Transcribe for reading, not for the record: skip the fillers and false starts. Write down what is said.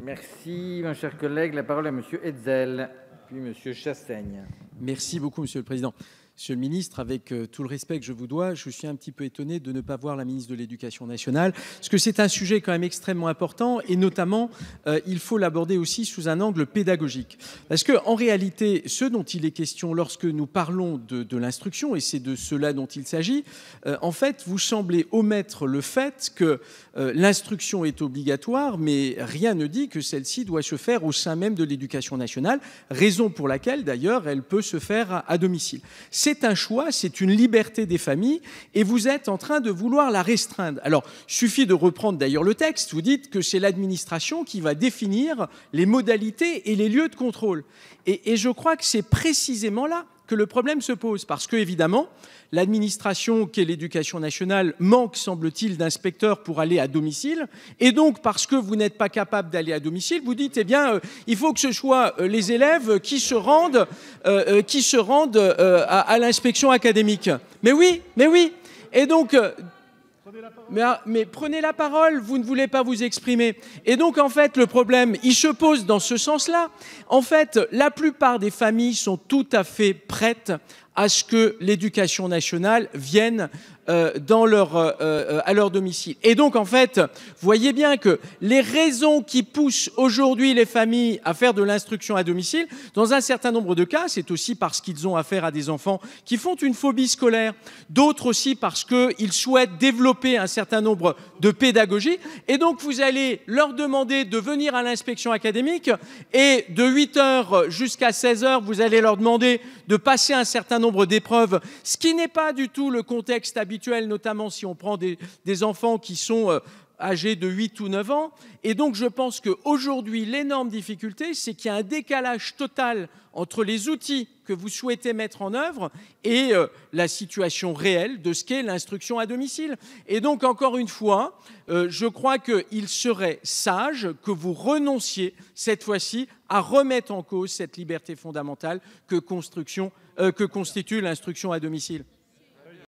Merci, mon cher collègue. La parole est à Monsieur Hetzel, puis Monsieur Chassaigne. Merci beaucoup, Monsieur le Président. Monsieur le ministre, avec tout le respect que je vous dois, je suis un petit peu étonné de ne pas voir la ministre de l'Éducation nationale, parce que c'est un sujet quand même extrêmement important, et notamment, il faut l'aborder aussi sous un angle pédagogique. Parce qu'en réalité, ce dont il est question lorsque nous parlons de l'instruction, et c'est de cela dont il s'agit, en fait, vous semblez omettre le fait que l'instruction est obligatoire, mais rien ne dit que celle-ci doit se faire au sein même de l'Éducation nationale, raison pour laquelle, d'ailleurs, elle peut se faire à domicile. C'est un choix, c'est une liberté des familles, et vous êtes en train de vouloir la restreindre. Alors, il suffit de reprendre d'ailleurs le texte. Vous dites que c'est l'administration qui va définir les modalités et les lieux de contrôle. Et je crois que c'est précisément là que le problème se pose, parce que, évidemment, l'administration, qu'est l'Éducation nationale, manque, semble-t-il, d'inspecteurs pour aller à domicile. Et donc, parce que vous n'êtes pas capable d'aller à domicile, vous dites, eh bien, il faut que ce soit les élèves qui se rendent à l'inspection académique. Mais oui. Et donc... Mais prenez la parole, vous ne voulez pas vous exprimer. Et donc, en fait, le problème, il se pose dans ce sens-là. En fait, la plupart des familles sont tout à fait prêtes à ce que l'Éducation nationale vienne à leur domicile. Et donc, en fait, vous voyez bien que les raisons qui poussent aujourd'hui les familles à faire de l'instruction à domicile, dans un certain nombre de cas, c'est aussi parce qu'ils ont affaire à des enfants qui font une phobie scolaire, d'autres aussi parce qu'ils souhaitent développer un certain nombre de pédagogies. Et donc, vous allez leur demander de venir à l'inspection académique et de 8h jusqu'à 16h, vous allez leur demander de passer un certain nombre d'épreuves, ce qui n'est pas du tout le contexte habituel, notamment si on prend des enfants qui sont âgés de 8 ou 9 ans. Et donc, je pense qu'aujourd'hui, l'énorme difficulté, c'est qu'il y a un décalage total entre les outils que vous souhaitez mettre en œuvre et la situation réelle de ce qu'est l'instruction à domicile. Et donc, encore une fois, je crois qu'il serait sage que vous renonciez, cette fois-ci, à remettre en cause cette liberté fondamentale que constitue l'instruction à domicile.